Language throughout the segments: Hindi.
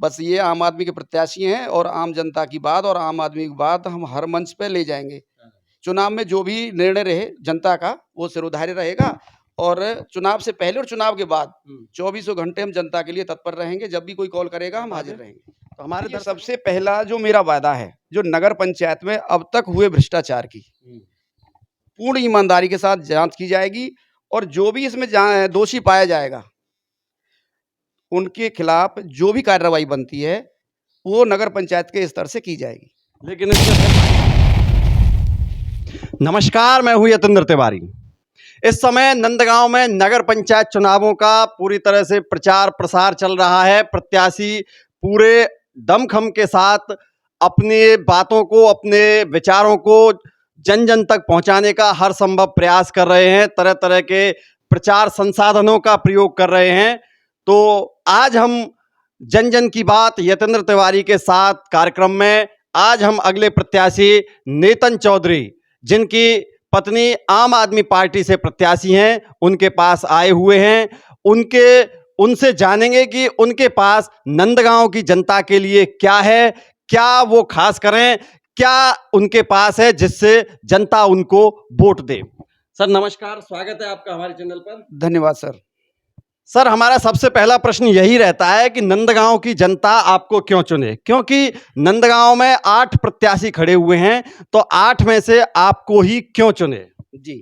बस ये आम आदमी के प्रत्याशी हैं और आम जनता की बात और आम आदमी की बात हम हर मंच पे ले जाएँगे। चुनाव में जो भी निर्णय रहे जनता का, वो सिरोधार्य रहेगा और चुनाव से पहले और चुनाव के बाद चौबीसों घंटे हम जनता के लिए तत्पर रहेंगे। जब भी कोई कॉल करेगा, हम हाज़िर रहेंगे। तो हमारे देखिए, सबसे पहला जो मेरा वादा है, जो नगर पंचायत में अब तक हुए भ्रष्टाचार की पूर्ण ईमानदारी के साथ जाँच की जाएगी और जो भी इसमें दोषी पाया जाएगा, उनके खिलाफ जो भी कार्रवाई बनती है, वो नगर पंचायत के स्तर से की जाएगी। लेकिन नमस्कार, मैं हूं यतेंद्र तिवारी। इस समय नंदगांव में नगर पंचायत चुनावों का पूरी तरह से प्रचार प्रसार चल रहा है। प्रत्याशी पूरे दमखम के साथ अपनी बातों को, अपने विचारों को जन जन तक पहुंचाने का हर संभव प्रयास कर रहे हैं। तरह तरह के प्रचार संसाधनों का प्रयोग कर रहे हैं। तो आज हम जन जन की बात यतेंद्र तिवारी के साथ कार्यक्रम में आज हम अगले प्रत्याशी नेतन चौधरी, जिनकी पत्नी आम आदमी पार्टी से प्रत्याशी हैं, उनके पास आए हुए हैं। उनसे जानेंगे कि उनके पास नंदगांव की जनता के लिए क्या है, क्या वो खास करें, क्या उनके पास है जिससे जनता उनको वोट दे। सर नमस्कार, स्वागत है आपका हमारे चैनल पर। धन्यवाद सर। सर, हमारा सबसे पहला प्रश्न यही रहता है कि नंदगांव की जनता आपको क्यों चुने, क्योंकि नंदगांव में 8 प्रत्याशी खड़े हुए हैं, तो 8 में से आपको ही क्यों चुने? जी,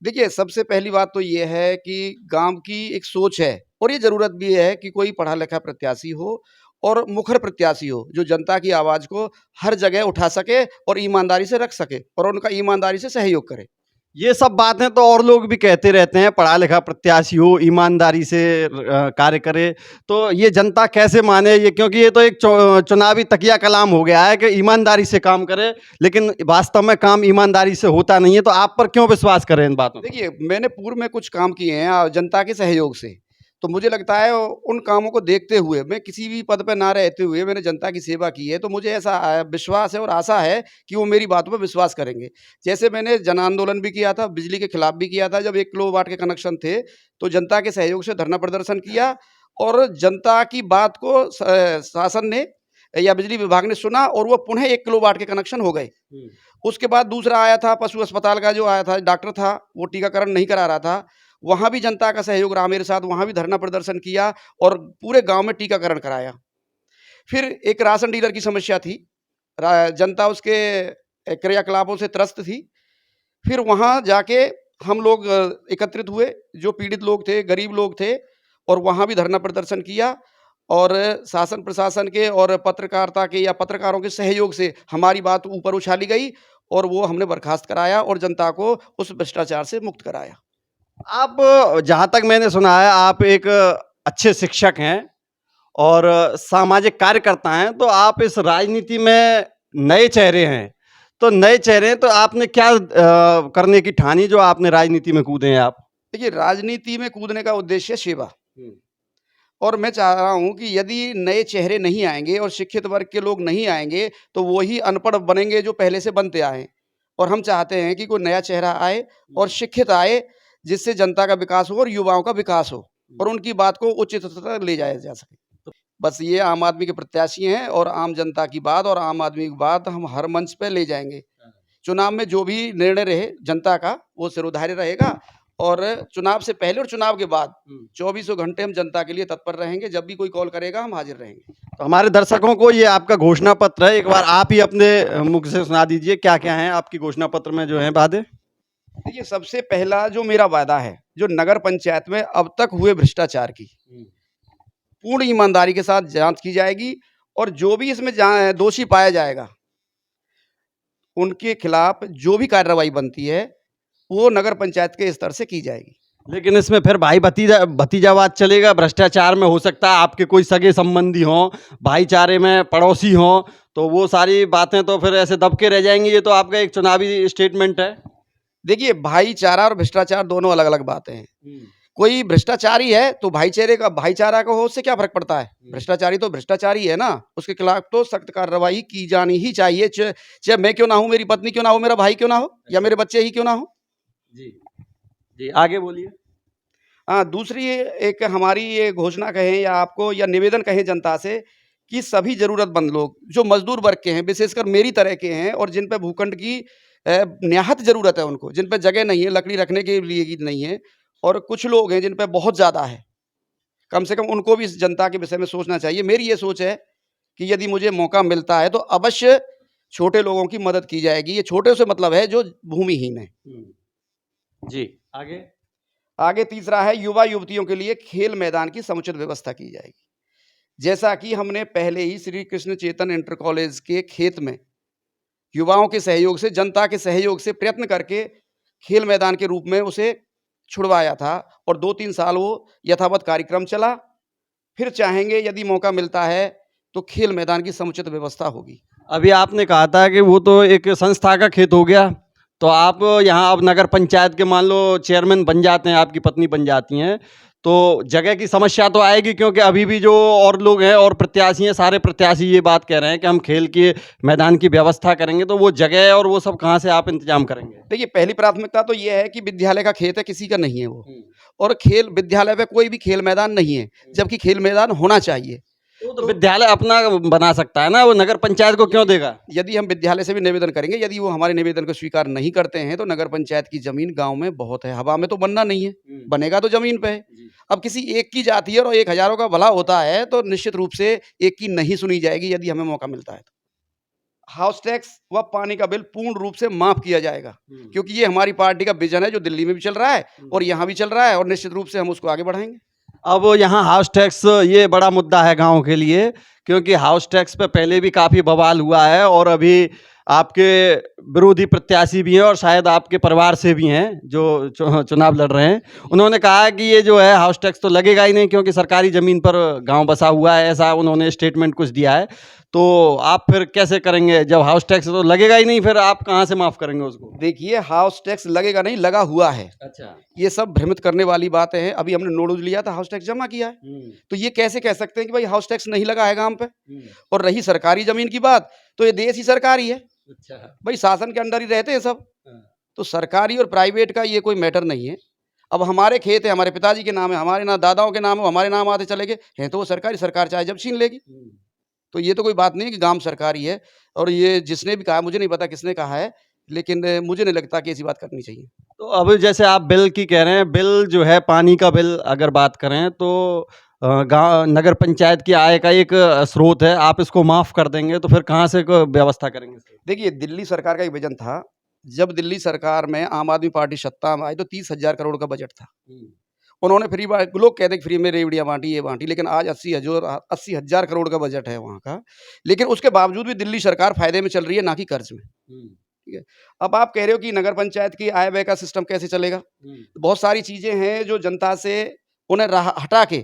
देखिए, सबसे पहली बात तो ये है कि गाँव की एक सोच है और ये ज़रूरत भी है कि कोई पढ़ा लिखा प्रत्याशी हो और मुखर प्रत्याशी हो, जो जनता की आवाज़ को हर जगह उठा सके और ईमानदारी से रख सके और उनका ईमानदारी से सहयोग करे। ये सब बातें तो और लोग भी कहते रहते हैं, पढ़ा लिखा प्रत्याशी हो, ईमानदारी से कार्य करे, तो ये जनता कैसे माने ये? क्योंकि ये तो एक चुनावी तकिया कलाम हो गया है कि ईमानदारी से काम करे, लेकिन वास्तव में काम ईमानदारी से होता नहीं है। तो आप पर क्यों विश्वास करें इन बातों? देखिए, मैंने पूर्व में कुछ काम किए हैं जनता के सहयोग से, तो मुझे लगता है उन कामों को देखते हुए, मैं किसी भी पद पे ना रहते हुए मैंने जनता की सेवा की है, तो मुझे ऐसा विश्वास है और आशा है कि वो मेरी बातों पे विश्वास करेंगे। जैसे मैंने जन आंदोलन भी किया था, बिजली के खिलाफ भी किया था, जब 1 किलोवाट के कनेक्शन थे, तो जनता के सहयोग से धरना प्रदर्शन किया और जनता की बात को शासन ने या बिजली विभाग ने सुना और वो पुनः 1 किलोवाट के कनेक्शन हो गए। उसके बाद दूसरा आया था पशु अस्पताल का, जो आया था डॉक्टर था, वो टीकाकरण नहीं करा रहा था, वहाँ भी जनता का सहयोग रहा मेरे साथ, वहाँ भी धरना प्रदर्शन किया और पूरे गाँव में टीकाकरण कराया। फिर एक राशन डीलर की समस्या थी, जनता उसके क्रियाकलापों से त्रस्त थी। फिर वहाँ जाके हम लोग एकत्रित हुए, जो पीड़ित लोग थे, गरीब लोग थे, और वहाँ भी धरना प्रदर्शन किया और शासन प्रशासन के और पत्रकारिता के या पत्रकारों के सहयोग से हमारी बात ऊपर उछाली गई और वो हमने बर्खास्त कराया और जनता को उस भ्रष्टाचार से मुक्त कराया। आप, जहाँ तक मैंने सुना है, आप एक अच्छे शिक्षक हैं और सामाजिक कार्यकर्ता हैं, तो आप इस राजनीति में नए चेहरे हैं। तो नए चेहरे हैं, तो आपने क्या करने की ठानी जो आपने राजनीति में कूदे हैं आप? देखिए, राजनीति में कूदने का उद्देश्य है सेवा, और मैं चाह रहा हूँ कि यदि नए चेहरे नहीं आएँगे और शिक्षित वर्ग के लोग नहीं आएँगे, तो वही अनपढ़ बनेंगे जो पहले से बनते आए हैं। और हम चाहते हैं कि कोई नया चेहरा आए और शिक्षित आए, जिससे जनता का विकास हो और युवाओं का विकास हो और उनकी बात को उचित स्तर तक ले जाया जा सके। बस ये आम आदमी के प्रत्याशी हैं और आम जनता की बात और आम आदमी की बात हम हर मंच पे ले जाएँगे। चुनाव में जो भी निर्णय रहे जनता का, वो सिरोधार्य रहेगा और चुनाव से पहले और चुनाव के बाद चौबीसों घंटे हम जनता के लिए तत्पर रहेंगे। जब भी कोई कॉल करेगा, हम हाजिर रहेंगे। तो हमारे दर्शकों को ये आपका घोषणा पत्र है, एक बार आप ही अपने मुख से सुना दीजिए, क्या क्या है आपकी घोषणा पत्र में जो है वादे? देखिए, सबसे पहला जो मेरा वादा है, जो नगर पंचायत में अब तक हुए भ्रष्टाचार की पूर्ण ईमानदारी के साथ जांच की जाएगी और जो भी इसमें दोषी पाया जाएगा, उनके खिलाफ जो भी कार्रवाई बनती है, वो नगर पंचायत के स्तर से की जाएगी। लेकिन इसमें फिर भाई भतीजावाद चलेगा? भ्रष्टाचार में हो सकता है आपके कोई सगे संबंधी हों, भाईचारे में पड़ोसी हों, तो वो सारी बातें तो फिर ऐसे दबके रह जाएंगी। ये तो आपका एक चुनावी स्टेटमेंट है। देखिए, भाईचारा और भ्रष्टाचार दोनों अलग-अलग बातें हैं। कोई भ्रष्टाचारी है तो भाईचारा का हो, उससे क्या फर्क पड़ता है? भ्रष्टाचारी तो भ्रष्टाचारी है ना, उसके खिलाफ तो सख्त कार्रवाई की जानी ही चाहिए, चाहे मैं क्यों ना हूँ, मेरी पत्नी क्यों ना हो, मेरा भाई क्यों ना हो या मेरे बच्चे ही क्यों ना हो। जी जी, आगे बोलिए। हाँ, दूसरी एक हमारी ये घोषणा कहें या आपको या निवेदन कहें जनता से कि सभी ज़रूरतमंद लोग जो मज़दूर वर्ग के हैं, विशेषकर मेरी तरह के हैं और जिन पे भूखंड की निहायत ज़रूरत है उनको, जिन पे जगह नहीं है, लकड़ी रखने के लिए की नहीं है और कुछ लोग हैं जिन पे बहुत ज़्यादा है, कम से कम उनको भी इस जनता के विषय में सोचना चाहिए। मेरी ये सोच है कि यदि मुझे मौका मिलता है तो अवश्य छोटे लोगों की मदद की जाएगी। ये छोटे से मतलब है जो भूमिहीन है। जी, आगे? आगे तीसरा है युवा-युवतियों के लिए खेल मैदान की समुचित व्यवस्था की जाएगी। जैसा कि हमने पहले ही श्री कृष्ण चेतन इंटर कॉलेज के खेत में युवाओं के सहयोग से, जनता के सहयोग से प्रयत्न करके खेल मैदान के रूप में उसे छुड़वाया था और 2-3 साल वो यथावत कार्यक्रम चला। फिर चाहेंगे यदि मौका मिलता है तो खेल मैदान की समुचित व्यवस्था होगी। अभी आपने कहा था कि वो तो एक संस्था का खेत हो गया, तो आप यहाँ अब नगर पंचायत के मान लो चेयरमैन बन जाते हैं, आपकी पत्नी बन जाती हैं, तो जगह की समस्या तो आएगी, क्योंकि अभी भी जो और लोग हैं और प्रत्याशी हैं, सारे प्रत्याशी ये बात कह रहे हैं कि हम खेल के मैदान की व्यवस्था करेंगे, तो वो जगह और वो सब कहाँ से आप इंतजाम करेंगे? देखिए, पहली प्राथमिकता तो ये है कि विद्यालय का खेत है, किसी का नहीं है वो। और खेल विद्यालय पे कोई भी खेल मैदान नहीं है, जबकि खेल मैदान होना चाहिए। तो विद्यालय अपना बना सकता है ना, वो नगर पंचायत को क्यों देगा? यदि हम विद्यालय से भी निवेदन करेंगे, यदि वो हमारे निवेदन को स्वीकार नहीं करते हैं, तो नगर पंचायत की ज़मीन गाँव में बहुत है, हवा में तो बनना नहीं है, बनेगा तो ज़मीन पे है। अब किसी एक की जाती है और एक हज़ारों का भला होता है, तो निश्चित रूप से एक की नहीं सुनी जाएगी यदि हमें मौका मिलता है तो। हाउस टैक्स व पानी का बिल पूर्ण रूप से माफ़ किया जाएगा, क्योंकि ये हमारी पार्टी का विज़न है जो दिल्ली में भी चल रहा है और यहाँ भी चल रहा है और निश्चित रूप से हम उसको आगे बढ़ाएँगे। अब यहाँ हाउस टैक्स ये बड़ा मुद्दा है गाँव के लिए, क्योंकि हाउस टैक्स पे पहले भी काफ़ी बवाल हुआ है और अभी आपके विरोधी प्रत्याशी भी हैं और शायद आपके परिवार से भी हैं जो चुनाव लड़ रहे हैं। उन्होंने कहा कि ये जो है हाउस टैक्स तो लगेगा ही नहीं, क्योंकि सरकारी ज़मीन पर गाँव बसा हुआ है, ऐसा उन्होंने स्टेटमेंट कुछ दिया है। तो आप फिर कैसे करेंगे? जब हाउस टैक्स तो लगेगा ही नहीं, फिर आप कहाँ से माफ़ करेंगे उसको? देखिए, हाउस टैक्स लगेगा नहीं, लगा हुआ है। अच्छा। ये सब भ्रमित करने वाली बातें हैं। अभी हमने नोटिस लिया था, हाउस टैक्स जमा किया है। तो ये कैसे कह सकते हैं कि भाई हाउस टैक्स नहीं लगा है गाँव पे? और रही सरकारी ज़मीन की बात, तो ये देश ही सरकारी है। अच्छा। भाई शासन के अंडर ही रहते हैं सब। हाँ। तो सरकारी और प्राइवेट का ये कोई मैटर नहीं है। अब हमारे खेत है, हमारे पिताजी के नाम है, हमारे ना दादाओं के नाम है, हमारे नाम आते चले गए, हैं तो वो सरकारी, सरकार चाहे जब छीन लेगी। तो ये तो कोई बात नहीं है कि गाँव सरकारी है और ये जिसने भी कहा, मुझे नहीं पता किसने कहा है, लेकिन मुझे नहीं लगता कि ऐसी बात करनी चाहिए। तो अब जैसे आप बिल की कह रहे हैं, बिल जो है पानी का बिल अगर बात करें तो गाँव नगर पंचायत की आय का एक स्रोत है, आप इसको माफ़ कर देंगे तो फिर कहाँ से व्यवस्था करेंगे? देखिए, दिल्ली सरकार का एक विज़न था। जब दिल्ली सरकार में आम आदमी पार्टी सत्ता में आई तो 30,000 करोड़ का बजट था। उन्होंने फ्री बा लोग कहते हैं कि फ्री में रेवड़ियाँ बाँटी, ये बाँटी, लेकिन आज 80,000 करोड़ का बजट है वहाँ का। लेकिन उसके बावजूद भी दिल्ली सरकार फ़ायदे में चल रही है, ना कि कर्ज़ में। ठीक है? अब आप कह रहे हो कि नगर पंचायत की आय व्यय का सिस्टम कैसे चलेगा? बहुत सारी चीज़ें हैं जो जनता से उन्हें हटा के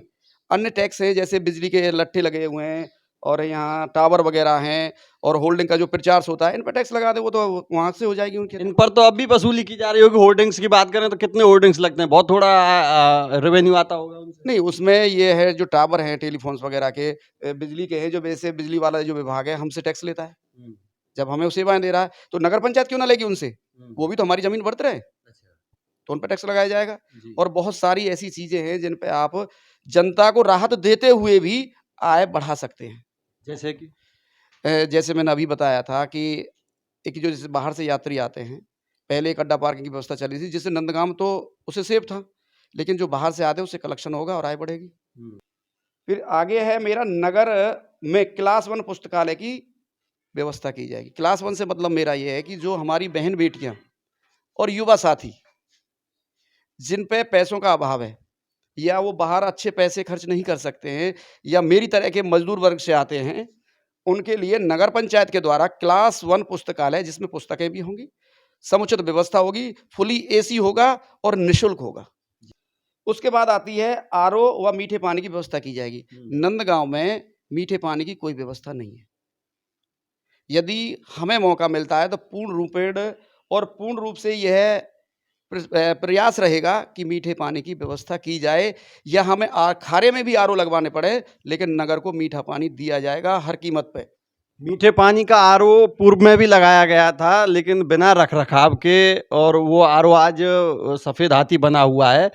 अन्य टैक्स हैं, जैसे बिजली के लट्ठे लगे हुए हैं और यहाँ टावर वगैरह हैं और होल्डिंग का जो प्रचार होता है, इन पे टैक्स लगा दें, वो तो वहाँ से हो जाएगी उनकी। इन पर तो अब भी वसूली की जा रही होगी। होर्डिंग्स की बात करें तो कितने होर्डिंग्स लगते हैं? बहुत थोड़ा रेवेन्यू आता होगा उनसे। नहीं, उसमें ये है जो टावर हैं टेलीफ़ोन्स वगैरह के, बिजली के हैं, जो वैसे बिजली वाला जो विभाग है हमसे टैक्स लेता है। जब हमें वो सेवाएँ दे रहा है, तो नगर पंचायत क्यों ना लेगी उनसे? वो भी तो हमारी ज़मीन बरत रहे हैं, तो उन पे टैक्स लगाया जाएगा। और बहुत सारी ऐसी चीज़ें हैं जिन पे आप जनता को राहत देते हुए भी आय बढ़ा सकते हैं। जैसे कि? जैसे मैंने अभी बताया था कि एक जो जैसे बाहर से यात्री आते हैं, पहले एक अड्डा पार्किंग की व्यवस्था चली थी, जिससे नंदगांव तो उससे सेफ था, लेकिन जो बाहर से आते हैं उससे कलेक्शन होगा और आय बढ़ेगी। फिर आगे है मेरा, नगर में क्लास 1 पुस्तकालय की व्यवस्था की जाएगी। क्लास 1 से मतलब मेरा ये है कि जो हमारी बहन-बेटियाँ और युवा साथी, जिन पे पैसों का अभाव है या वो बाहर अच्छे पैसे खर्च नहीं कर सकते हैं या मेरी तरह के मज़दूर वर्ग से आते हैं, उनके लिए नगर पंचायत के द्वारा क्लास 1 पुस्तकालय, जिसमें पुस्तकें भी होंगी, समुचित व्यवस्था होगी, फुली एसी होगा और निःशुल्क होगा। उसके बाद आती है आरओ व मीठे पानी की व्यवस्था की जाएगी। नंदगांव में मीठे पानी की कोई व्यवस्था नहीं है। यदि हमें मौका मिलता है तो पूर्ण रूप से यह प्रयास रहेगा कि मीठे पानी की व्यवस्था की जाए, या हमें खारे में भी आरओ लगवाने पड़े, लेकिन नगर को मीठा पानी दिया जाएगा हर कीमत पे। मीठे पानी का आरओ पूर्व में भी लगाया गया था, लेकिन बिना रख रखाव के, और वो आरओ आज सफ़ेद हाथी बना हुआ है।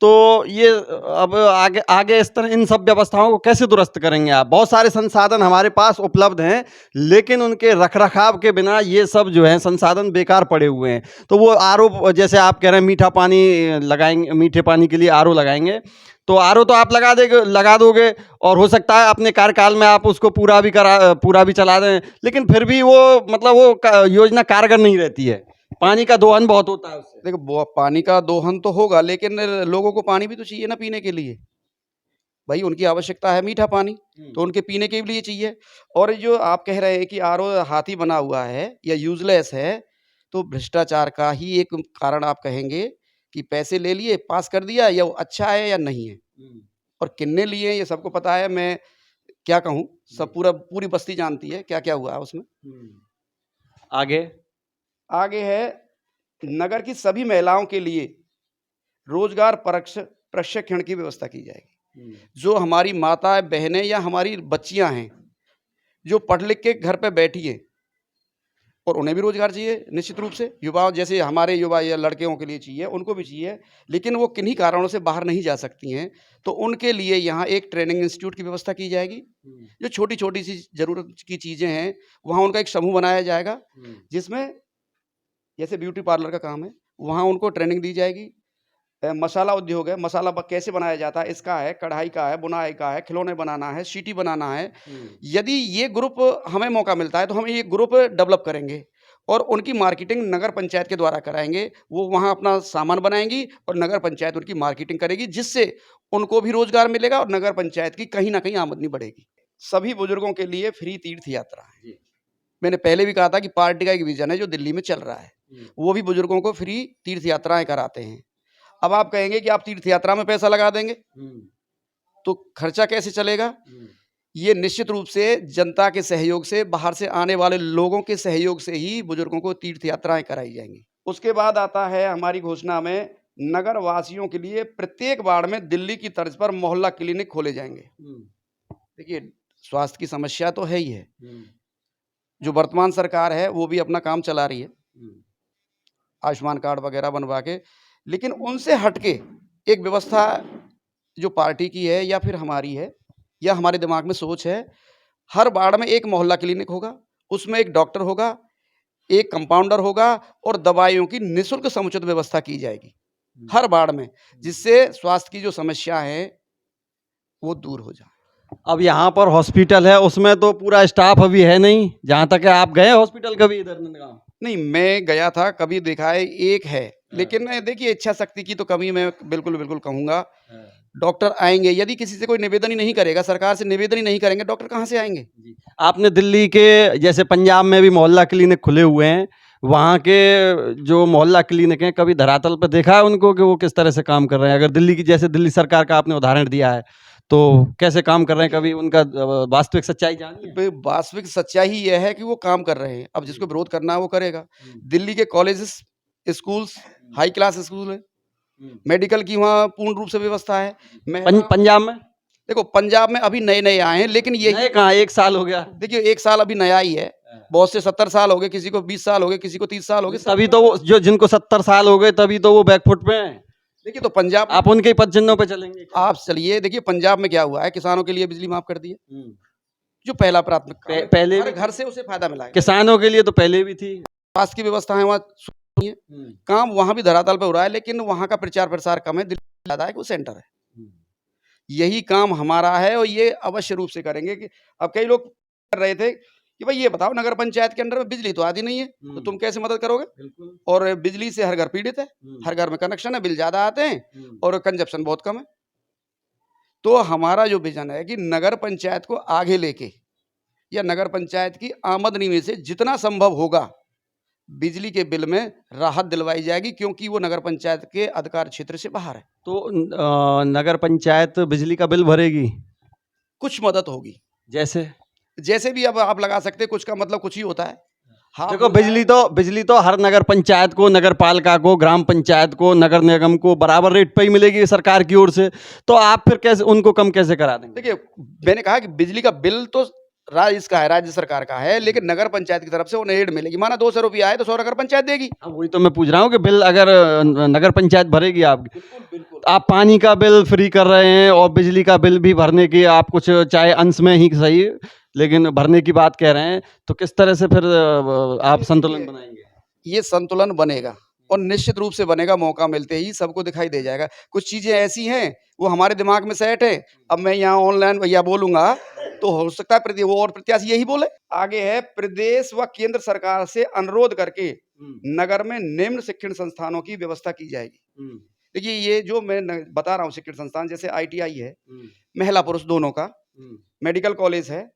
तो ये अब आगे आगे इस तरह इन सब व्यवस्थाओं को कैसे दुरुस्त करेंगे आप? बहुत सारे संसाधन हमारे पास उपलब्ध हैं, लेकिन उनके रखरखाव के बिना ये सब जो है संसाधन बेकार पड़े हुए हैं। तो वो आरओ, जैसे आप कह रहे हैं मीठा पानी लगाएंगे, मीठे पानी के लिए आरओ लगाएंगे, तो आरओ तो आप लगा दोगे और हो सकता है अपने कार्यकाल में आप उसको पूरा भी चला दें, लेकिन फिर भी वो मतलब वो योजना कारगर नहीं रहती है। पानी का दोहन बहुत होता है उससे। देखो पानी का दोहन तो होगा, लेकिन लोगों को पानी भी तो चाहिए ना पीने के लिए। भाई उनकी आवश्यकता है मीठा पानी, तो उनके पीने के लिए चाहिए। और जो आप कह रहे हैं कि आरओ हाथी बना हुआ है या यूजलेस है, तो भ्रष्टाचार का ही एक कारण आप कहेंगे कि पैसे ले लिए, पास कर दिया, या वो अच्छा है या नहीं है। और कितने लिए ये सबको पता है। मैं क्या कहूँ, सब पूरी बस्ती जानती है क्या क्या हुआ है उसमें। आगे आगे है, नगर की सभी महिलाओं के लिए रोजगार प्रशिक्षण की व्यवस्था की जाएगी। जो हमारी माताएं बहनें या हमारी बच्चियां हैं जो पढ़ लिख के घर पे बैठी हैं, और उन्हें भी रोजगार चाहिए निश्चित रूप से। युवाओं जैसे हमारे युवा या लड़कियों के लिए चाहिए, उनको भी चाहिए, लेकिन वो किन्हीं कारणों से बाहर नहीं जा सकती हैं, तो उनके लिए यहाँ एक ट्रेनिंग इंस्टीट्यूट की व्यवस्था की जाएगी। जो छोटी छोटी सी जरूरत की चीज़ें हैं, वहाँ उनका एक समूह बनाया जाएगा, जिसमें जैसे ब्यूटी पार्लर का काम है, वहाँ उनको ट्रेनिंग दी जाएगी। मसाला उद्योग है, मसाला कैसे बनाया जाता है, इसका है, कढ़ाई का है, बुनाई का है, खिलौने बनाना है, सीटी बनाना है। यदि ये ग्रुप हमें मौका मिलता है तो हम ये ग्रुप डेवलप करेंगे और उनकी मार्केटिंग नगर पंचायत के द्वारा कराएंगे। वो वहाँ अपना सामान बनाएंगी और नगर पंचायत उनकी मार्केटिंग करेगी, जिससे उनको भी रोजगार मिलेगा और नगर पंचायत की कहीं ना कहीं आमदनी बढ़ेगी। सभी बुजुर्गों के लिए फ्री तीर्थ यात्रा है। मैंने पहले भी कहा था कि पार्टी का एक विजन है जो दिल्ली में चल रहा है, वो भी बुजुर्गों को फ्री तीर्थ यात्राएं कराते हैं। अब आप कहेंगे कि आप तीर्थ यात्रा में पैसा लगा देंगे तो खर्चा कैसे चलेगा। ये निश्चित रूप से जनता के सहयोग से, बाहर से आने वाले लोगों के सहयोग से ही बुजुर्गों को तीर्थ यात्राएं कराई जाएंगी। उसके बाद आता है हमारी घोषणा में, नगर वासियों के लिए प्रत्येक वार्ड में दिल्ली की तर्ज पर मोहल्ला क्लिनिक खोले जाएंगे। देखिए स्वास्थ्य की समस्या तो है ही है, जो वर्तमान सरकार है वो भी अपना काम चला रही है आयुष्मान कार्ड वगैरह बनवा के, लेकिन उनसे हटके एक व्यवस्था जो पार्टी की है या फिर हमारी है या हमारे दिमाग में सोच है, हर वार्ड में एक मोहल्ला क्लिनिक होगा, उसमें एक डॉक्टर होगा, एक कंपाउंडर होगा और दवाइयों की निःशुल्क समुचित व्यवस्था की जाएगी हर वार्ड में, जिससे स्वास्थ्य की जो समस्या है वो दूर हो जाए। अब यहाँ पर हॉस्पिटल है, उसमें तो पूरा स्टाफ अभी है नहीं। जहाँ तक है, आप गए हॉस्पिटल कभी इधर नंदगांव? नहीं, मैं गया था, कभी देखा है, एक है, लेकिन देखिए इच्छा शक्ति की तो कमी मैं बिल्कुल कहूँगा। डॉक्टर आएंगे, यदि किसी से कोई निवेदन ही नहीं करेगा, सरकार से निवेदन ही नहीं करेंगे, डॉक्टर कहाँ से आएंगे। आपने दिल्ली के, जैसे पंजाब में भी मोहल्ला क्लिनिक खुले हुए हैं, वहाँ के जो मोहल्ला क्लिनिक हैं, कभी धरातल पर देखा है उनको कि वो किस तरह से काम कर रहे हैं? अगर दिल्ली की, जैसे दिल्ली सरकार का आपने उदाहरण दिया है, तो कैसे काम कर रहे हैं? कभी उनका वास्तविक सच्चाई जानी है? वास्तविक सच्चाई ही यह है कि वो काम कर रहे हैं। अब जिसको विरोध करना है वो करेगा। दिल्ली के colleges, schools high class school है, मेडिकल की वहाँ पूर्ण रूप से व्यवस्था है। पंजाब में देखो, पंजाब में अभी नए नए आए हैं, लेकिन ये कहाँ, 1 साल हो गया। देखिए 1 साल अभी नया ही है, बहुत से 70 साल हो गए, किसी को 20 साल हो गए, किसी को 30 साल हो गए। तभी तो वो जो जिनको 70 साल हो गए, तभी तो वो बैकफुट पे हैं। देखिए तो पंजाब, आप उनके पद चिन्हों पे चलेंगे? आप चलिए, देखिए पंजाब में क्या हुआ है, किसानों के लिए बिजली माफ कर दी है, जो पहला प्राथमिकता पहले हर घर से उसे फायदा मिला है। किसानों के लिए तो पहले भी थी। स्वास्थ्य की व्यवस्था है वहाँ, काम वहाँ भी धरातल पे हो रहा है, लेकिन वहाँ का प्रचार प्रसार कम है। दिल्ली ज्यादा है कि वो सेंटर है। यही काम हमारा है और ये अवश्य रूप से करेंगे। कि अब कई लोग कर रहे थे कि भाई ये बताओ, नगर पंचायत के अंदर में बिजली तो आती नहीं है, तो तुम कैसे मदद करोगे। और बिजली से हर घर पीड़ित है, हर घर में कनेक्शन है, बिल ज्यादा आते हैं और कंजप्शन बहुत कम है। तो हमारा जो विजन है कि नगर पंचायत को आगे लेके, या नगर पंचायत की आमदनी में से जितना संभव होगा बिजली के बिल में राहत दिलवाई जाएगी, क्योंकि वो नगर पंचायत के अधिकार क्षेत्र से बाहर है। तो नगर पंचायत बिजली का बिल भरेगी? कुछ मदद होगी, जैसे भी अब आप लगा सकते हैं, कुछ का मतलब कुछ ही होता है। हाँ, देखो बिजली तो हर नगर पंचायत को, नगर पालिका को, ग्राम पंचायत को, नगर निगम को बराबर रेट पे ही मिलेगी सरकार की ओर से। तो आप फिर कैसे उनको कम कैसे करा देंगे? देखिए मैंने कहा कि बिजली का बिल तो इसका है, राज्य सरकार का है, लेकिन नगर पंचायत की तरफ से उन्हें एड मिलेगी। माना 200 रुपया आए तो 100 नगर पंचायत देगी। हाँ, वही तो मैं पूछ रहा हूँ कि बिल अगर नगर पंचायत भरेगी आपकी, बिल्कुल बिल्कुल। आप पानी का बिल फ्री कर रहे हैं और बिजली का बिल भी भरने की आप कुछ चाहे अंश में ही सही लेकिन भरने की बात कह रहे हैं, तो किस तरह से फिर आप संतुलन बनाएंगे? ये संतुलन बनेगा और निश्चित रूप से बनेगा, मौका मिलते ही सबको दिखाई दे जाएगा। कुछ चीजें ऐसी हैं वो हमारे दिमाग में सेट है, अब मैं यहाँ ऑनलाइन भैया बोलूंगा तो हो सकता है वो और प्रत्याशी यही बोले। आगे है, प्रदेश व केंद्र सरकार से अनुरोध करके नगर में निम्न शिक्षण संस्थानों की व्यवस्था की जाएगी। देखिए, ये जो मैं बता रहा हूँ शिक्षण संस्थान, जैसे ITI है, महिला पुरुष दोनों का, मेडिकल कॉलेज है,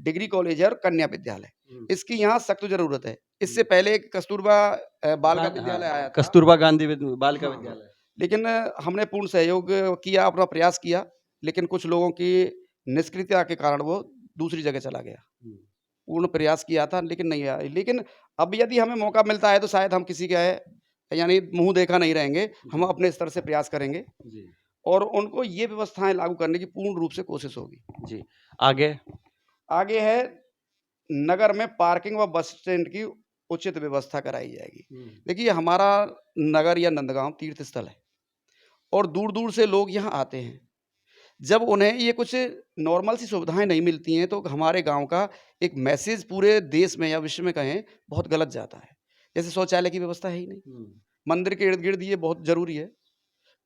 डिग्री कॉलेज है और कन्या विद्यालय, इसकी यहाँ सख्त जरूरत है। इससे पहले एक कस्तूरबा बालिका विद्यालय आया था, कस्तूरबा गांधी बालिका हाँ, विद्यालय, लेकिन हमने पूर्ण सहयोग किया, अपना प्रयास किया, लेकिन कुछ लोगों की निष्क्रियता के कारण वो दूसरी जगह चला गया। पूर्ण प्रयास किया था लेकिन नहीं आया। लेकिन अब यदि हमें मौका मिलता है तो शायद हम किसी का यानी मुंह देखा नहीं रहेंगे, हम अपने स्तर से प्रयास करेंगे और उनको ये व्यवस्थाएं लागू करने की पूर्ण रूप से कोशिश होगी। जी, आगे आगे है, नगर में पार्किंग व बस स्टैंड की उचित व्यवस्था कराई जाएगी। देखिए, हमारा नगर या नंदगांव तीर्थ स्थल है और दूर दूर से लोग यहाँ आते हैं। जब उन्हें ये कुछ नॉर्मल सी सुविधाएं नहीं मिलती हैं तो हमारे गांव का एक मैसेज पूरे देश में या विश्व में कहें बहुत गलत जाता है। जैसे शौचालय की व्यवस्था है ही नहीं, मंदिर के इर्द गिर्द ये बहुत जरूरी है,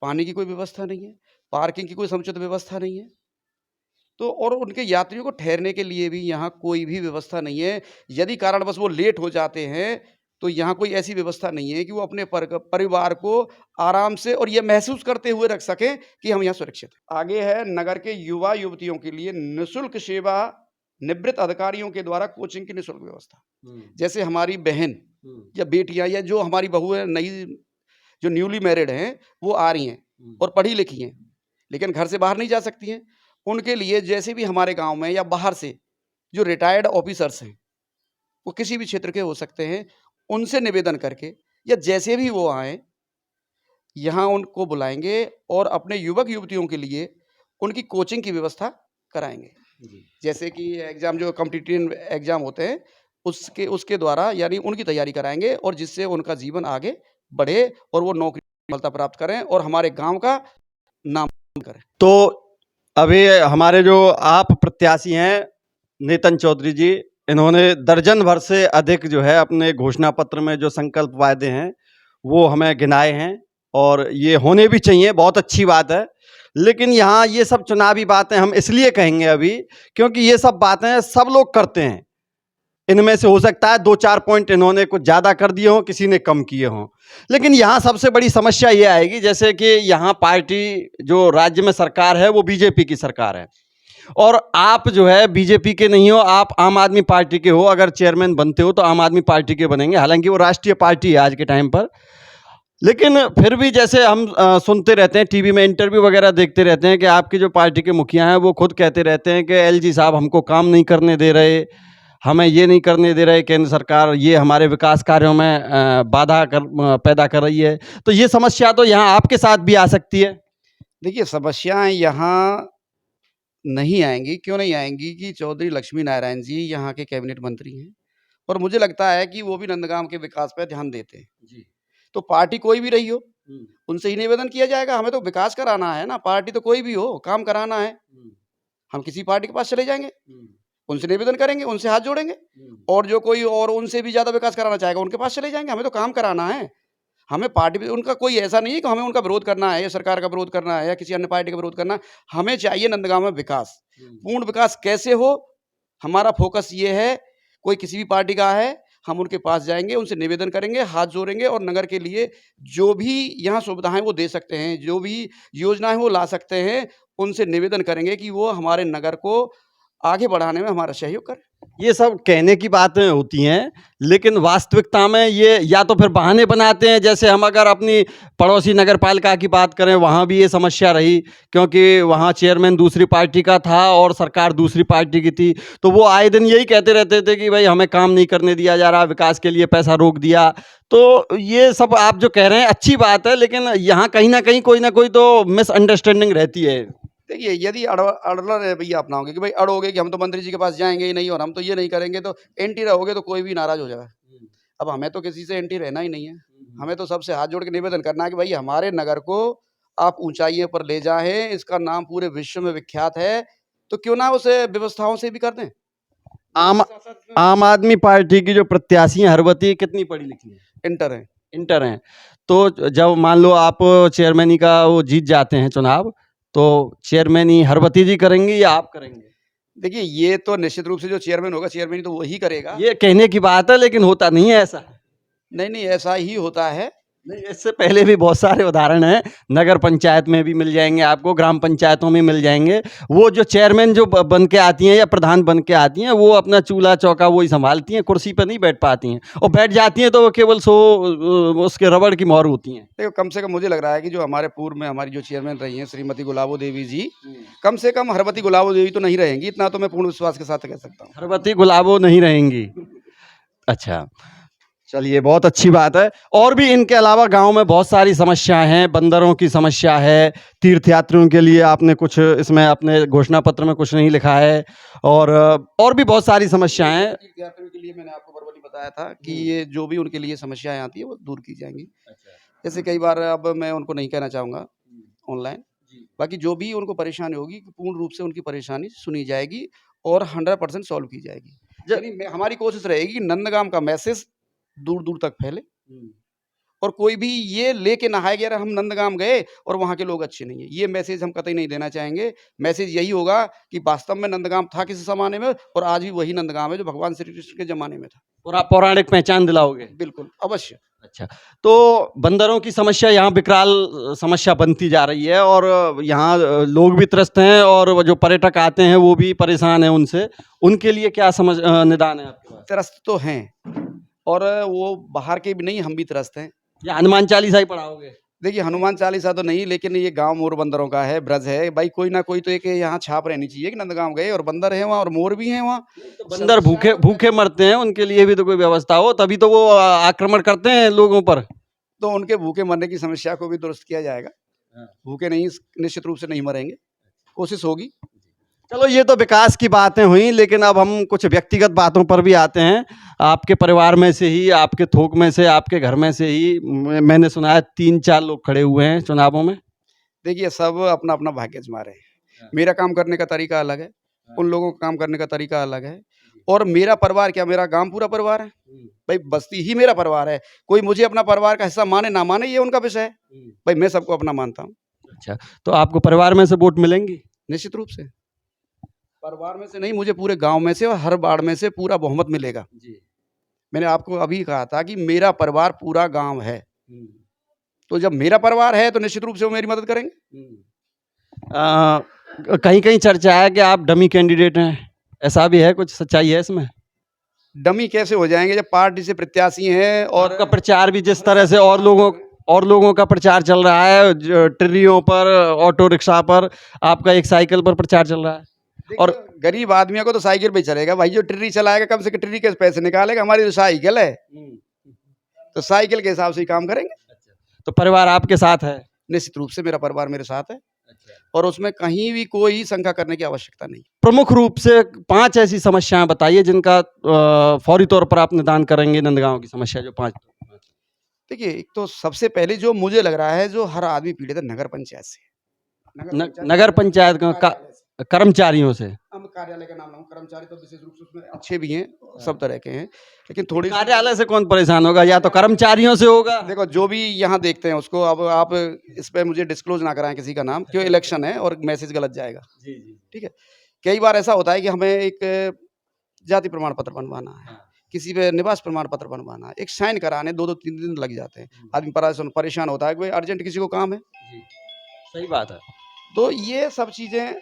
पानी की कोई व्यवस्था नहीं है, पार्किंग की कोई समुचित व्यवस्था नहीं है, तो और उनके यात्रियों को ठहरने के लिए भी यहाँ कोई भी व्यवस्था नहीं है। यदि कारणवश वो लेट हो जाते हैं तो यहाँ कोई ऐसी व्यवस्था नहीं है कि वो अपने परिवार को आराम से और ये महसूस करते हुए रख सकें कि हम यहाँ सुरक्षित हैं। आगे है, नगर के युवा युवतियों के लिए निःशुल्क सेवा निवृत्त अधिकारियों के द्वारा कोचिंग की निःशुल्क व्यवस्था। जैसे हमारी बहन या बेटियां या जो हमारी बहू है, नई जो न्यूली मैरिड हैं, वो आ रही हैं और पढ़ी लिखी हैं लेकिन घर से बाहर नहीं जा सकती हैं, उनके लिए जैसे भी हमारे गांव में या बाहर से जो रिटायर्ड ऑफिसर्स हैं, वो किसी भी क्षेत्र के हो सकते हैं, उनसे निवेदन करके या जैसे भी वो आए यहाँ उनको बुलाएंगे और अपने युवक युवतियों के लिए उनकी कोचिंग की व्यवस्था कराएंगे। जैसे कि एग्जाम जो कॉम्पिटिटिव एग्जाम होते हैं उसके द्वारा यानी उनकी तैयारी कराएंगे और जिससे उनका जीवन आगे बढ़े और वो नौकरी सफलता प्राप्त करें और हमारे गांव का नाम करें। तो अभी हमारे जो आप प्रत्याशी हैं नेतन चौधरी जी, इन्होंने दर्जन भर से अधिक जो है अपने घोषणा पत्र में जो संकल्प वायदे हैं वो हमें गिनाए हैं और ये होने भी चाहिए, बहुत अच्छी बात है। लेकिन यहाँ ये सब चुनावी बातें हम इसलिए कहेंगे अभी क्योंकि ये सब बातें सब लोग करते हैं, इनमें से हो सकता है 2-4 पॉइंट इन्होंने कुछ ज़्यादा कर दिए हों, किसी ने कम किए हों, लेकिन यहाँ सबसे बड़ी समस्या ये आएगी जैसे कि यहाँ पार्टी जो राज्य में सरकार है वो बीजेपी की सरकार है और आप जो है बीजेपी के नहीं हो, आप आम आदमी पार्टी के हो। अगर चेयरमैन बनते हो तो आम आदमी पार्टी के बनेंगे, हालांकि वो राष्ट्रीय पार्टी है आज के टाइम पर, लेकिन फिर भी जैसे हम सुनते रहते हैं, टीवी में इंटरव्यू वगैरह देखते रहते हैं कि आपकी जो पार्टी के मुखिया हैं वो खुद कहते रहते हैं कि LG साहब हमको काम नहीं करने दे रहे, हमें ये नहीं करने दे रहे, केंद्र सरकार ये हमारे विकास कार्यों में बाधा पैदा कर रही है। तो ये समस्या तो यहाँ आपके साथ भी आ सकती है। देखिए, समस्याएं यहाँ नहीं आएंगी, क्यों नहीं आएंगी कि चौधरी लक्ष्मी नारायण जी यहाँ के कैबिनेट मंत्री हैं और मुझे लगता है कि वो भी नंदगांव के विकास पर ध्यान देते हैं जी। तो पार्टी कोई भी रही हो उनसे ही निवेदन किया जाएगा, हमें तो विकास कराना है ना, पार्टी तो कोई भी हो, काम कराना है, हम किसी पार्टी के पास चले जाएंगे, उनसे निवेदन करेंगे, उनसे हाथ जोड़ेंगे और जो कोई और उनसे भी ज्यादा विकास कराना चाहेगा उनके पास चले जाएंगे। हमें तो काम कराना है, हमें पार्टी उनका कोई ऐसा नहीं है कि हमें उनका विरोध करना है या सरकार का विरोध करना है या किसी अन्य पार्टी का विरोध करना है। हमें चाहिए नंदगांव में विकास, पूर्ण विकास कैसे हो, हमारा फोकस ये है। कोई किसी भी पार्टी का है, हम उनके पास जाएंगे, उनसे निवेदन करेंगे, हाथ जोड़ेंगे और नगर के लिए जो भी यहाँ सुविधाएं वो दे सकते हैं, जो भी योजनाएं वो ला सकते हैं, उनसे निवेदन करेंगे कि वो हमारे नगर को आगे बढ़ाने में हमारा सहयोग करें। ये सब कहने की बातें होती हैं, लेकिन वास्तविकता में ये या तो फिर बहाने बनाते हैं। जैसे हम अगर अपनी पड़ोसी नगर पालिका की बात करें, वहाँ भी ये समस्या रही क्योंकि वहाँ चेयरमैन दूसरी पार्टी का था और सरकार दूसरी पार्टी की थी, तो वो आए दिन यही कहते रहते थे कि भाई हमें काम नहीं करने दिया जा रहा, विकास के लिए पैसा रोक दिया। तो ये सब आप जो कह रहे हैं अच्छी बात है, लेकिन यहाँ कहीं ना कहीं कोई ना कोई तो मिसअंडरस्टैंडिंग रहती है। देखिए यदि अड़ला रवैया अपनाओगे कि भाई अड़ोगे कि हम तो मंत्री जी के पास जाएंगे ही नहीं और हम तो ये नहीं करेंगे, तो एंटी रहोगे तो कोई भी नाराज हो जाएगा। अब हमें तो किसी से एंटी रहना ही नहीं है। हमें तो सबसे हाथ जोड़ के निवेदन करना है कि भाई हमारे नगर को आप ऊंचाइयों पर ले जाएं, इसका नाम पूरे विश्व में विख्यात है, तो क्यों ना उसे व्यवस्थाओं से भी कर दें। आम आम आदमी पार्टी की जो प्रत्याशी हैं हरवती, कितनी पढ़ी लिखी है? इंटर है। इंटर हैं। तो जब मान लो आप चेयरमैनी का वो जीत जाते हैं चुनाव, तो चेयरमैनी हरवती जी करेंगी या आप करेंगे? देखिए ये तो निश्चित रूप से जो चेयरमैन होगा, चेयरमैन तो वही करेगा। ये कहने की बात है, लेकिन होता नहीं है ऐसा। नहीं नहीं, ऐसा ही होता है। नहीं, इससे पहले भी बहुत सारे उदाहरण हैं। नगर पंचायत में भी मिल जाएंगे आपको, ग्राम पंचायतों में मिल जाएंगे। वो जो चेयरमैन जो बन के आती हैं या प्रधान बन के आती हैं, वो अपना चूल्हा चौका वही संभालती हैं, कुर्सी पर नहीं बैठ पाती हैं, और बैठ जाती हैं तो वो केवल उसके रबड़ की मोहर होती हैं। देखो कम से कम मुझे लग रहा है कि जो हमारे पूर्व में हमारी जो चेयरमैन रही हैं श्रीमती गुलाबो देवी जी, कम से कम हरवती गुलाबो देवी तो नहीं रहेंगी, इतना तो मैं पूर्ण विश्वास के साथ कह सकता हूँ। हरवती गुलाबो नहीं रहेंगी। अच्छा, चलिए, बहुत अच्छी बात है। और भी इनके अलावा गांव में बहुत सारी समस्याएं हैं। बंदरों की समस्या है, तीर्थयात्रियों के लिए आपने कुछ इसमें अपने घोषणा पत्र में कुछ नहीं लिखा है, और भी बहुत सारी समस्याएं हैं। तीर्थयात्रियों के लिए मैंने आपको वर्बली बताया था कि ये जो भी उनके लिए समस्याएं आती है वो दूर की जाएंगी। जैसे कई बार, अब मैं उनको नहीं कहना चाहूँगा ऑनलाइन, बाकी जो भी उनको परेशानी होगी पूर्ण रूप से उनकी परेशानी सुनी जाएगी और 100% सॉल्व की जाएगी। यानी हमारी कोशिश रहेगी कि नंदगाम का मैसेज दूर दूर तक फैले और कोई भी ये लेके ना आए कि यार हम नंदगाम गए और वहाँ के लोग अच्छे नहीं है, ये मैसेज हम कतई नहीं देना चाहेंगे। मैसेज यही होगा कि वास्तव में नंदगाम था किसी ज़माने में और आज भी वही नंदगाम है जो भगवान श्री कृष्ण के ज़माने में था। पौराणिक पहचान दिलाओगे? बिल्कुल, अवश्य। अच्छा, तो बंदरों की समस्या यहाँ विकराल समस्या बनती जा रही है, और यहाँ लोग भी त्रस्त हैं, और वो जो पर्यटक आते हैं वो भी परेशान हैं उनसे। उनके लिए क्या निदान है आपके पास? त्रस्त तो हैं और वो बाहर के भी नहीं, हम भी त्रस्त हैं। या हनुमान चालीसा ही पढ़ाओगे? देखिए हनुमान चालीसा तो नहीं, लेकिन ये गांव मोर बंदरों का है, ब्रज है भाई। कोई ना कोई तो एक यहाँ छाप रहनी चाहिए कि नंदगांव गए और बंदर है वहाँ और मोर भी हैं वहाँ। तो बंदर भूखे भूखे मरते हैं, उनके लिए भी तो कोई व्यवस्था हो, तभी तो वो आक्रमण करते हैं लोगों पर। तो उनके भूखे मरने की समस्या को भी दुरुस्त किया जाएगा। भूखे नहीं, निश्चित रूप से नहीं मरेंगे, कोशिश होगी। चलो, ये तो विकास की बातें हुई, लेकिन अब हम कुछ व्यक्तिगत बातों पर भी आते हैं। आपके परिवार में से ही, आपके थोक में से, आपके घर में से ही मैंने सुना है 3-4 लोग खड़े हुए हैं चुनावों में। देखिए सब अपना अपना भाग्य आजमा रहे हैं। मेरा काम करने का तरीका अलग है, उन लोगों का काम करने का तरीका अलग है। और मेरा परिवार क्या, मेरा गांव पूरा परिवार है भाई, बस्ती ही मेरा परिवार है। कोई मुझे अपना परिवार का हिस्सा माने ना माने, ये उनका विषय है भाई, मैं सबको अपना मानता हूँ। अच्छा, तो आपको परिवार में से वोट मिलेंगी? निश्चित रूप से परिवार में से नहीं, मुझे पूरे गांव में से और हर वार्ड में से पूरा बहुमत मिलेगा। मैंने आपको अभी कहा था कि मेरा परिवार पूरा गांव है, तो जब मेरा परिवार है तो निश्चित रूप से वो मेरी मदद करेंगे। कहीं कहीं चर्चा है कि आप डमी कैंडिडेट हैं, ऐसा भी है? कुछ सच्चाई है इसमें? डमी कैसे हो जाएंगे जब पार्टी से प्रत्याशी हैं और आपका प्रचार भी जिस तरह से और लोगों का प्रचार चल रहा है, ट्रियों पर, ऑटो रिक्शा पर, आपका एक साइकिल पर प्रचार चल रहा है। और गरीब आदमियों को तो साइकिल पे चलेगा भाई, जो ट्रिरी चलाएगा कम से कम ट्रिरी के पैसे निकालेगा। हमारी जो साइकिल है तो साइकिल के हिसाब से ही काम करेंगे। तो परिवार आपके साथ है? निश्चित रूप से मेरा परिवार मेरे साथ है और उसमें कहीं भी कोई शंका करने की आवश्यकता नहीं। प्रमुख रूप से 5 ऐसी समस्याएं बताइए जिनका फौरी तौर पर आप निदान करेंगे। नंदगांव की समस्या जो 5। देखिए, एक तो सबसे पहले जो मुझे लग रहा है, जो हर आदमी पीड़ित है, नगर पंचायत से। नगर पंचायत का कर्मचारियों से। हम कार्यालय का नाम लाऊं, कर्मचारी तो विशेष रूप से उसमें अच्छे भी हैं, सब तरह के हैं, लेकिन थोड़ी कार्यालय से कौन परेशान होगा? या तो कर्मचारियों से होगा। देखो जो भी यहाँ देखते हैं उसको, अब आप इस पे मुझे डिस्क्लोज ना कराएं किसी का नाम, क्यों इलेक्शन है और मैसेज गलत जाएगा। ठीक है, कई बार ऐसा होता है कि हमें एक जाति प्रमाण पत्र बनवाना है, किसी पे निवास प्रमाण पत्र बनवाना है, एक साइन कराने 2-2 3 दिन लग जाते हैं। आदमी परेशान होता है कि भाई अर्जेंट किसी को काम है। सही बात है। तो ये सब चीजें,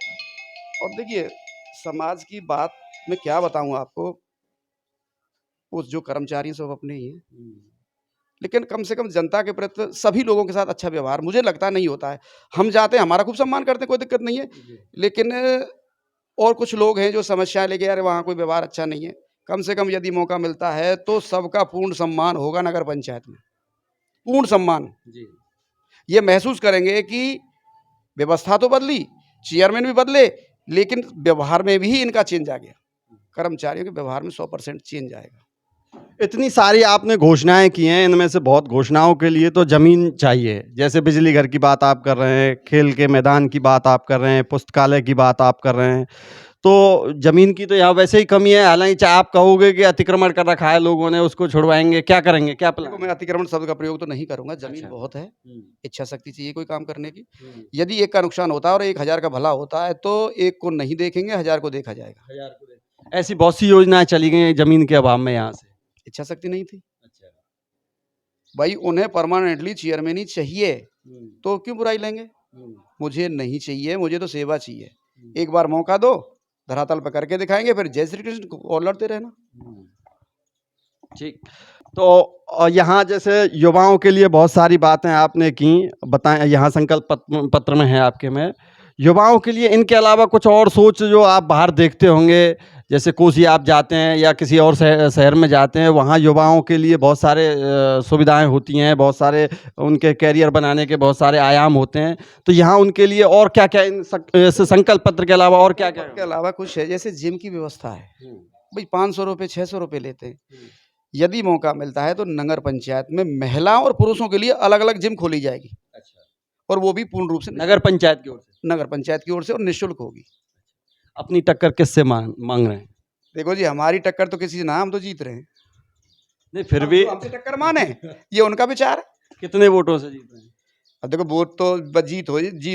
और देखिए समाज की बात मैं क्या बताऊं आपको, वो जो कर्मचारी सब अपने ही हैं, लेकिन कम से कम जनता के प्रति सभी लोगों के साथ अच्छा व्यवहार मुझे लगता नहीं होता है। हम जाते हैं, हमारा खूब सम्मान करते हैं, कोई दिक्कत नहीं है, लेकिन और कुछ लोग हैं जो समस्याएं लेके यार वहाँ कोई व्यवहार अच्छा नहीं है। कम से कम यदि मौका मिलता है तो सबका पूर्ण सम्मान होगा नगर पंचायत में, पूर्ण सम्मान। ये महसूस करेंगे कि व्यवस्था तो बदली, चेयरमैन भी बदले, लेकिन व्यवहार में भी इनका चेंज आ गया। कर्मचारियों के व्यवहार में 100% चेंज आएगा। इतनी सारी आपने घोषणाएं की हैं, इनमें से बहुत घोषणाओं के लिए तो जमीन चाहिए। जैसे बिजली घर की बात आप कर रहे हैं, खेल के मैदान की बात आप कर रहे हैं, पुस्तकालय की बात आप कर रहे हैं, तो जमीन की तो यहाँ वैसे ही कमी है। हालांकि चाहे आप कहोगे कि अतिक्रमण कर रखा है लोगों ने, उसको छुड़वाएंगे, क्या करेंगे, क्या प्लान? देखो, मैं अतिक्रमण शब्द का प्रयोग तो नहीं करूंगा। जमीन अच्छा। बहुत है, इच्छा शक्ति चाहिए कोई काम करने की। हम्म। यदि एक का नुकसान होता है और 1000 का भला होता है, तो एक को नहीं देखेंगे, 1000 को देखा जाएगा। ऐसी बहुत सी योजनाएं चली गई हैं जमीन के अभाव में यहाँ से। इच्छा शक्ति नहीं थी अच्छा। भाई, उन्हें परमानेंटली चेयरमैन ही चाहिए, तो क्यों बुराई लेंगे? मुझे नहीं चाहिए, मुझे तो सेवा चाहिए। एक बार मौका दो, धरातल पर करके दिखाएंगे, फिर जय श्री कृष्ण और लड़ते रहना। ठीक। तो यहाँ जैसे युवाओं के लिए बहुत सारी बातें आपने की, बताएं, यहाँ संकल्प पत्र में है आपके में, युवाओं के लिए इनके अलावा कुछ और सोच जो आप बाहर देखते होंगे, जैसे कोसी आप जाते हैं या किसी और शहर में जाते हैं, वहाँ युवाओं के लिए बहुत सारे सुविधाएं होती हैं, बहुत सारे उनके कैरियर बनाने के बहुत सारे आयाम होते हैं, तो यहाँ उनके लिए और क्या क्या इन संकल्प पत्र के अलावा और क्या क्या? के अलावा कुछ है, जैसे जिम की व्यवस्था है। भाई 500 रुपये 600 रुपये लेते हैं। यदि मौका मिलता है तो नगर पंचायत में महिलाओं और पुरुषों के लिए अलग अलग जिम खोली जाएगी। अच्छा। और वो भी पूर्ण रूप से नगर पंचायत की ओर से? नगर पंचायत की ओर से, और निःशुल्क होगी। अपनी टक्कर किससे मांग रहे हैं? देखो जी, हमारी टक्कर तो किसी से ना, हम तो जीत रहे हैं। नहीं, फिर भी हमसे टक्कर माने, ये उनका विचार है। कितने वोटों से जीत रहे हैं? अब देखो, वोट तो बस जीत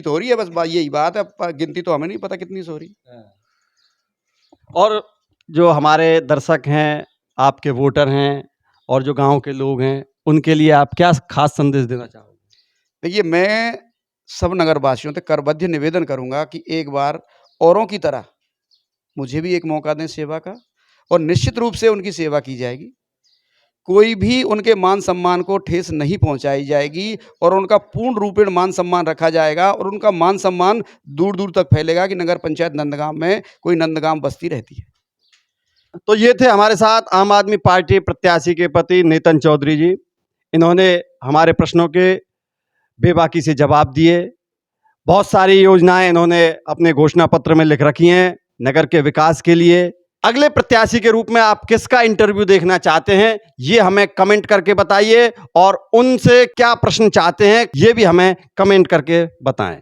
हो रही है, बस यही बात है। गिनती तो हमें नहीं पता कितनी से हो रही। और जो हमारे दर्शक हैं, आपके वोटर हैं, और जो गांव के लोग हैं, उनके लिए आप क्या खास संदेश देना चाहोगे? देखिए, मैं सब नगरवासियों से करबद्ध निवेदन करूंगा कि एक बार औरों की तरह मुझे भी एक मौका दें सेवा का, और निश्चित रूप से उनकी सेवा की जाएगी। कोई भी उनके मान सम्मान को ठेस नहीं पहुंचाई जाएगी, और उनका पूर्ण रूपेण मान सम्मान रखा जाएगा, और उनका मान सम्मान दूर दूर तक फैलेगा कि नगर पंचायत नंदगांव में कोई नंदगांव बस्ती रहती है। तो ये थे हमारे साथ आम आदमी पार्टी प्रत्याशी के पति नेतन चौधरी जी। इन्होंने हमारे प्रश्नों के बेबाकी से जवाब दिए। बहुत सारी योजनाएं इन्होंने अपने घोषणा पत्र में लिख रखी हैं नगर के विकास के लिए। अगले प्रत्याशी के रूप में आप किसका इंटरव्यू देखना चाहते हैं, ये हमें कमेंट करके बताइए, और उनसे क्या प्रश्न चाहते हैं ये भी हमें कमेंट करके बताएं।